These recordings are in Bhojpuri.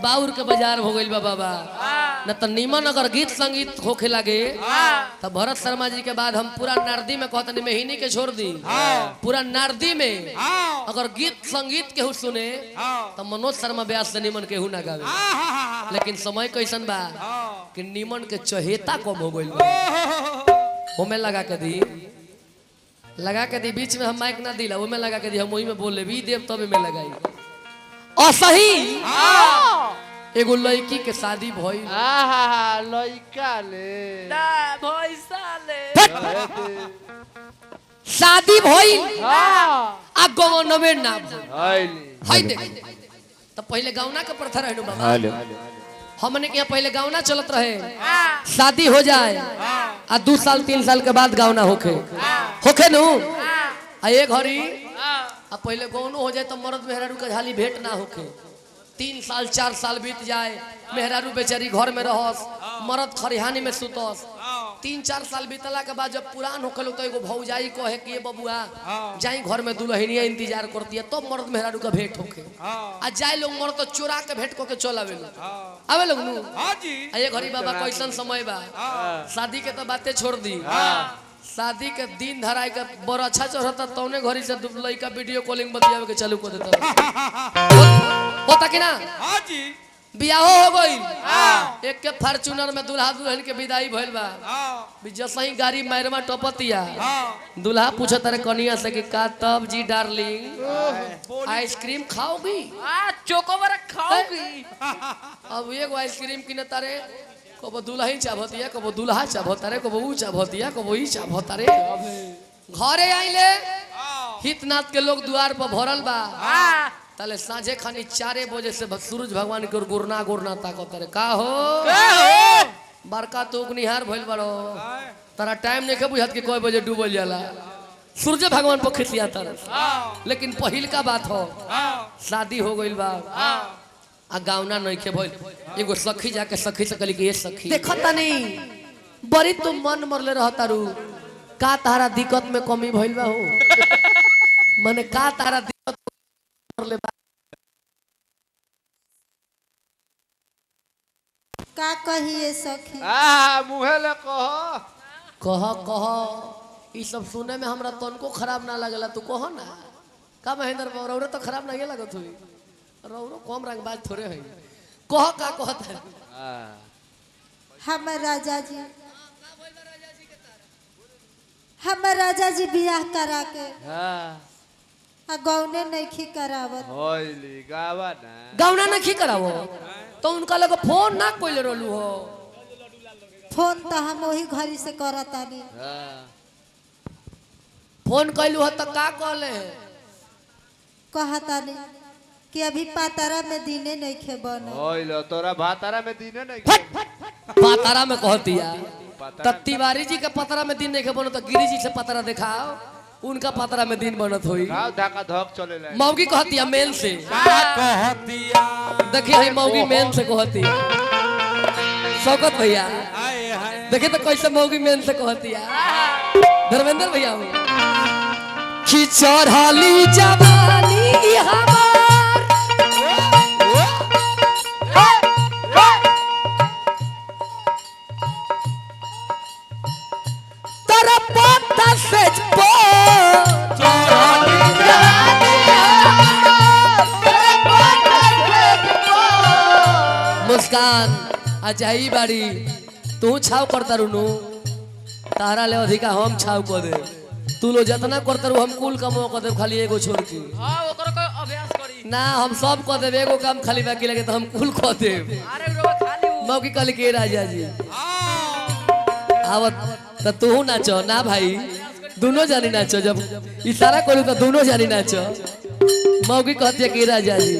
बाउर के बाजार हो गइल बा बाबा न तो नीमन अगर गीत संगीत होखे लगे तो भरत शर्मा जी के बाद हम पूरा नारदी में कहते मेहिनी के छोड़ दी पूरा नारदी में अगर गीत संगीत केहू सुने तो मनोज शर्मा व्यास से नीमन केहू ना गावे लेकिन समय कैसन बा कि नीमन के चहेता कम हो गइल बा ओमे लगा के दी बीच में हम माइक ना दिला ओमे लगा के दी हम वही में बोल ले भी देव तब में लगाई असही एगो लड़की के शादी भइल लड़का ले ना भैसा ले शादी भइल आ गवनवे ना हाय देख तो पहले गावना के प्रथा रहे बाबा हमने के पहले गावना चलत रहे शादी हो जाए आ 2 साल 3 साल के बाद गावना होखे नु आ एक घड़ी आ पहले गौनो हो जाए तो मर्द मेहरारू का झाली भेंट ना होके 3 साल 4 साल बीत जाए मेहरारू बेचारी घर में रहस मर्द खरिहानी में सुतस 3-4 साल बीतला के बाद जब पुरान होके तो एगो भौजाई कहे कि ये बबुआ जाई घर में दुल्हनिया इंतजार करती है तो मर्द मेहरारू का भेंट होके आ जाए लोग मर्द तो चोरा के भेंट करके चल आवे लोग नु ये घड़ी बाबा कैसन समय बा शादी के तो बातें छोड़ दी शादी के दिन धराई के बड़ अच्छा चढ़ता तौने घड़ी से लड़का वीडियो कॉलिंग बतियावे के चालू कर देता होता कि ना हां जी बियाह हो गई एक के फॉर्च्यूनर में दूल्हा दुल्हन के विदाई भइल बा जैसे ही गाड़ी मायरमा टपतिया दूल्हा पूछत रे कनिया से कि का तब जी डार्लिंग आइसक्रीम खाओगी चोकोबार खाओगी अब एगो आइसक्रीम किने तारे कबो दुल्हा चाभतिया कबो दूल्हा चाभता कबो ऊ चाभतिया कबो ई चाभता रे घरे आइले हितनाथ के लोग द्वार पर भरल बा तले साँझे खानी 4 बजे से सूरज भगवान के गुरना गुरना ताकत रे का हो बरका तो निहार भइल बड़ो तारा टाइम नहीं के बुझत कि कोई बजे डूबल जाला सूरज भगवान पर खिसिया तर लेकिन पहिल का बात हो शादी हो गइल बा आ गावना नहीं के भइल एगो सखी जाके सखी से कहली कि ये सखी देखता नहीं बड़ी तुम मन मरले रहता रू का तारा दिक्कत में कमी भइल बा हो माने का तारा दिक्कत मरले बा का कहिए सखी मुहे ले कह ई सब सुने में हमरा तनको खराब ना लगला तू कह ना का महेंद्र रौरे तो खराब नहीं लगत हुई रौरो कम रंग बात थोड़े है कह का कहत है हमर राजा जी बियाह करा के आ गौने नहीं करावत होइली गावा ना गौना नहीं करावो तो उनका लगे फोन ना कोइले रहलू हो फोन तो हम वही घड़ी से करतानी फोन कैलू हो तो का कहले कहतानी कि अभी पातारा में दिने नहीं खे बन होइलो तोरा भातारा में दिने नहीं पातारा में कहतिया तो तिवारी जी के पतरा में दिन नहीं खे बनो तो गिरी जी से पतरा दिखाओ उनका पतरा में दिन बनत होई गाव धक्का धक चले ले मौगी कहतिया मेन से कहतिया देखिए है मौगी मेन से कहतिया शौकत भैया देखिए तो कैसे मौगी मेन से कहतिया धर्मेंद्र भैया कि चढ़ली जवानी हमार मुस्कान अजाई बाड़ी तू छाव करता रुनु तारा ले अधिका हम छाव कर दे तू लो जितना करता रू हम कुल कमो कर दे खाली एगो छोड़ के हां ओकरो को अभ्यास करी ना हम सब कर दे एगो काम खाली बाकी लगे तो हम कुल कर दे अरे रो खाली मौकी कल के राजा जी आवत तो तू नाचो ना भाई दोनों जानी नाचो जब इशारा करू तो दोनों जानी नाचो मौकी कहती है कि राजा जी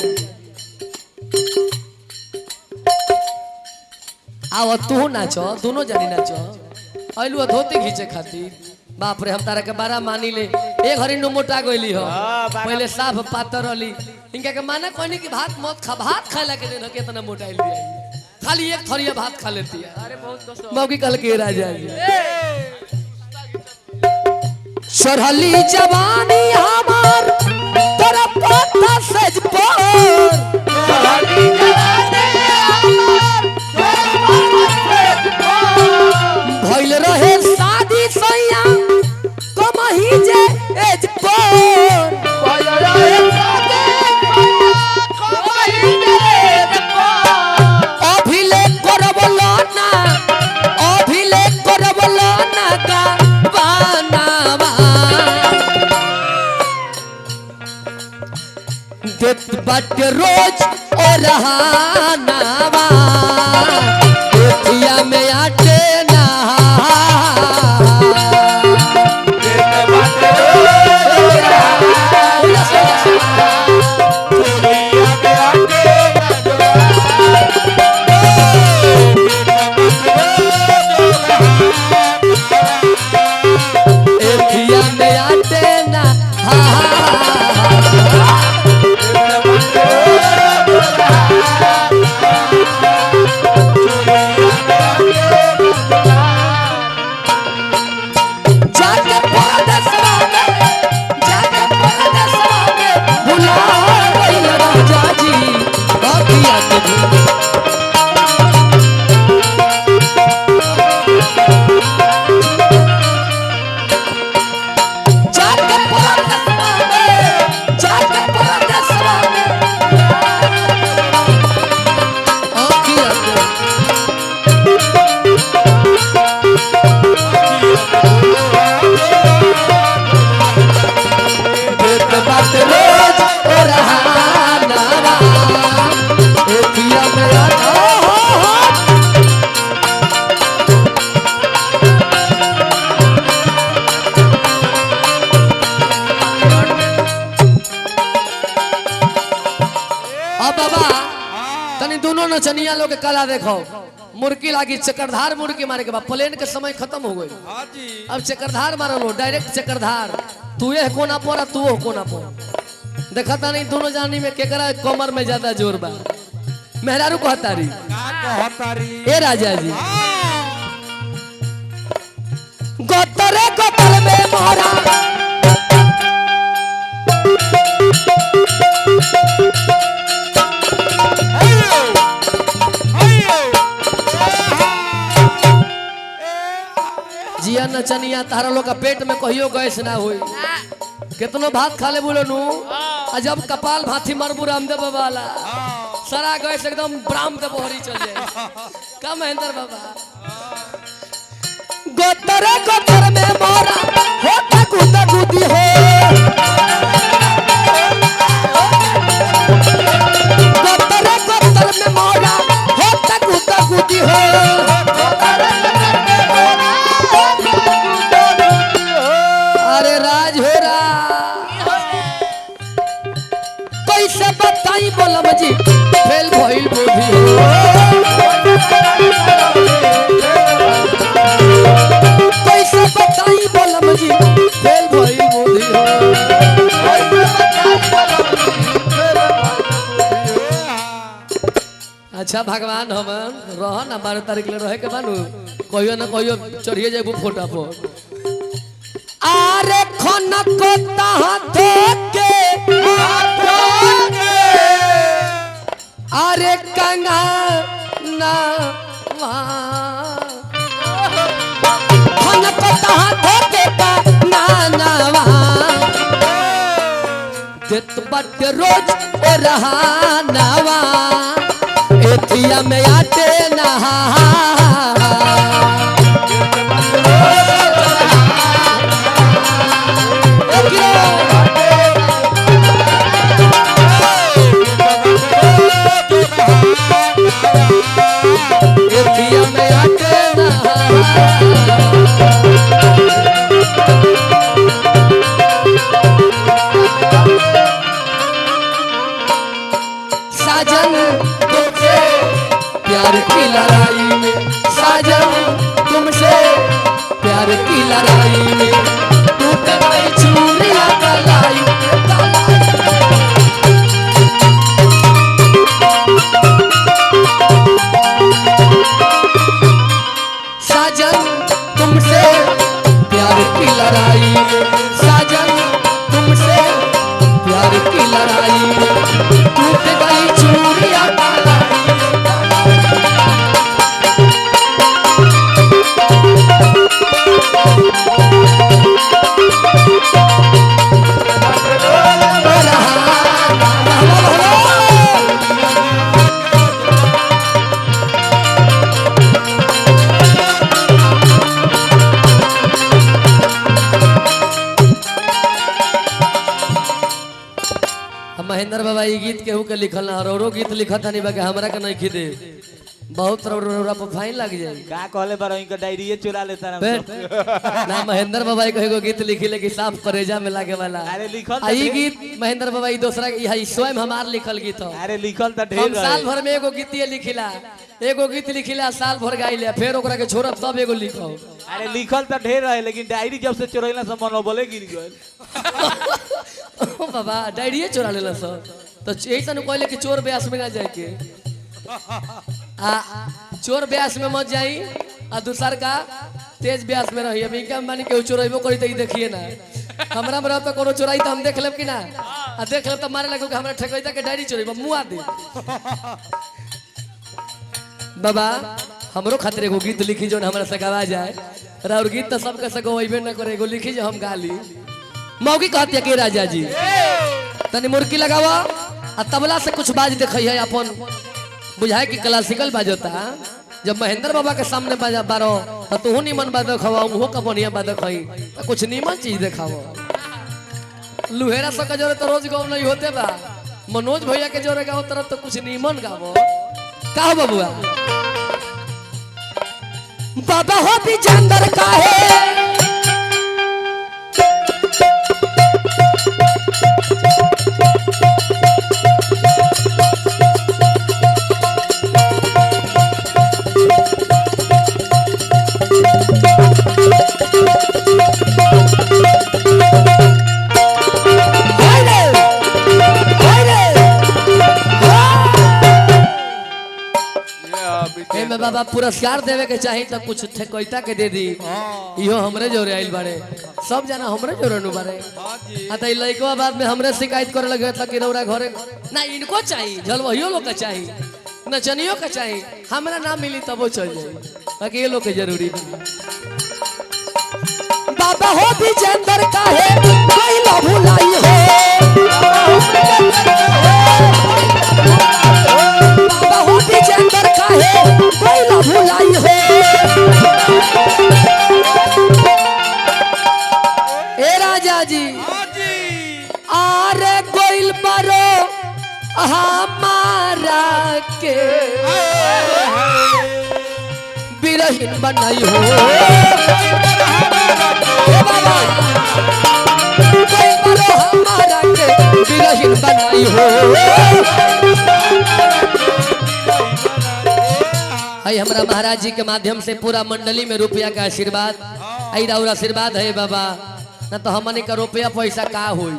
आओ तू नाचो दोनों जानी नाचो अइलू धोती खींचे खातिर बाप रे हम तारा के बारा मानी ले एक हरी नु मोटा गइली हो पहले साफ पातर रहली इनका के माना कोनी कि भात मत खा भात खाला के दिन कितना मोटाइल दिया खाली एक थरिया भात खा लेती है अरे बहुत दोस्त मौकी कल के राजा जी सरहली जवानी हमार तेरा पत्ता सज पर सरहली जवानी रोज ओ रहानावा एथिया में आटे ना एथिया में आटे ना जाके परदेसवा में भुला गइल राजा जी अखिया के जाके परदेसवा में अखिया के देत बात रोज ओ रहानावा एथिया में आटा अब बाबा तनी दोनों नचनिया लोग के कला देखो मुर्की लागी चक्रधार मुर्की मारे के बाद प्लेन के समय खत्म हो गई हाँ जी अब चक्रधार मारलो डायरेक्ट चक्रधार तू ये कोना पर तू हो कोना पर देखता नहीं दोनों जानी में केकरा कमर में ज्यादा जोर बा मेहरारू कहतारी का कहतारी ए राजा जी गोतरे गोतर में मोरा जिया नचनिया तारा लोग का पेट में कहियो गैस ना हुई कितनो भात खा ले बोलो नू आ जब कपाल भाथी मरबू रामदेव बाबा वाला सारा गैस एकदम ब्राह्म के बहरी चल जाए का महेंद्र बाबा गोतरे गोतर में मोरा होता गुदा गुदी हो गोतरे गोतर में मोरा होता गुदा गुदी हो अरे राज हो रा कैसे बताई बोलम जी फेल भइल बुद्धि हो कैसे बताई बोलम जी फेल भइल बुद्धि हो अच्छा भगवान हमन रह ना 12 तारीख ले रहे के बानू कहियो ना कहियो चढ़िए जेबू फोटा पर आरे खनक हाथे के आरे कंगा ना खनक हाथे के ना नावा देत बट रोज ओ रहानावा एथिया में आटे ना एथिया में आटे ना साजन तुमसे प्यार की लड़ाई में साजन तुमसे प्यार की लड़ाई में टूट गई चूड़िया कलाई साजन तुमसे प्यार की लड़ाई में साजन तुमसे प्यार की लड़ाई में टूट गई चूड़िया कलाई के लिखल ना रो गीत लिखत नहीं बाकी हमरा के नहीं खिदे बहुत रोरा पर फाइन लग जाए का कहले बार इनका डायरी चुरा लेता ना ना महेंद्र बाबा के एगो गीत लिखी ले कि साफ करेजा में लागे वाला अरे लिखल ई गीत महेंद्र बाबा ई दूसरा ई स्वयं हमार लिखल गीत हो अरे लिखल त ढेर हम साल भर में एगो गीत लिखिला साल भर गाइले फिर ओकरा के छोड़ब तब एगो लिखो अरे लिखल त ढेर रहे लेकिन डायरी जब से चुरैला से मनोबले गिर गइल ओ बाबा डायरी चोरा लेला सर तो ऐसा न कहले कि चोर ब्यास में ना जाए के चोर ब्यास में मत जाई आ दूसर का तेज ब्यास में रही अभी क्या मानी के चोरइबो करी त ई देखिए ना हमरा में रहता कोनो चोराई त हम देख लेब कि ना आ देख लेब त मारे लगो कि हमरा ठकैता के डायरी चोरइबो मुआ दे बाबा हमरो खातिर एगो गीत लिखी जो हमरा से गवा जाए और गीत तो सबके से गवाइबे ना करे एगो लिखी जो हम गाली मौगी कहती है कि राजा जी तनी मुर्की लगावा आ तबला से कुछ बाज देखई है अपन बुझाए कि क्लासिकल बाजता जब महेंद्र बाबा के सामने बाजा बारो तो तू निमन बात देखावा उहो का बढ़िया बात देखई तो कुछ निमन चीज देखावा लुहेरा सा का जोरे तो रोज गाँव नहीं होते बा मनोज भैया के जोरे गाँव तरफ तो कुछ निमन गावो का बबुआ बाबा हो भी जंदर का है में बाबा पुरस्कार देवे के चाहिए तो कुछ ठेकोइता के दे दी इहो हमरे जोरे आइल बारे सब जना हमरे जोरे नु बारे आ त लइकवा बाद में हमरे शिकायत करे लगे था कि रौरा घरे ना इनको चाहिए जलवहियो लोग के चाहिए नचनियो के चाहिए हमरा ना मिली तबो चल जाई बाकी ये लोग के जरूरी बाबा हो भी जंदर का है कोई ना भुलाई हो बाबा हो भी जंदर का है कोई ना भुलाई हो ए राजा जी आरे गोइल बारो हमारा के बिरहीन बनाई हो बाबा गोइल बारो हमारा के बिरहीन बनाई हो हमरा महाराज जी के माध्यम से पूरा मंडली में रुपया का आशीर्वाद और आशीर्वाद है बाबा ना तो हमने का रुपया पैसा का होई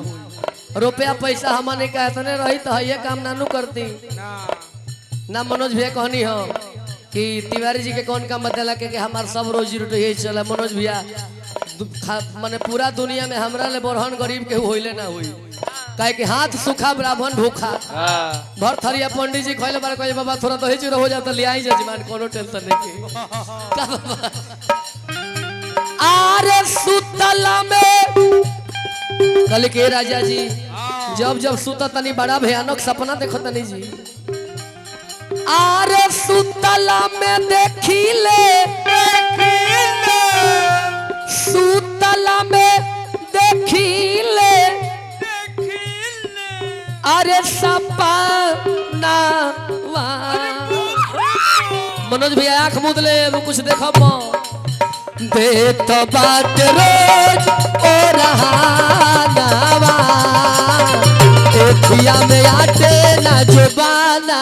रुपया पैसा हमने का इतने रही तो ये काम नानू करती ना मनोज भैया कहनी हो कि तिवारी जी के कौन काम बतला के हमार सब रोजी रोटी यही चला मनोज भैया माने पूरा दुनिया में हमरा ले बरहन गरीब के होइले ना हुई काहे कि हाथ सूखा ब्राह्मण भूखा भर थरिया पंडित जी खइले बार कहे बाबा थोड़ा दही चूरा हो जाता ले आई जजमान कोनो टेंशन नहीं के का बाबा आरे सुतला में कल के राजा जी जब जब सुता तनी बड़ा भयानक सपना देखो तनी जी आरे सुतला में देखिले सुतला में देखिले अरे सपना मनोज भैया आंख मूंद ले वो कुछ देखो दे तो बात रोज ओ रहानावा एथिया में आटे ना जुबाना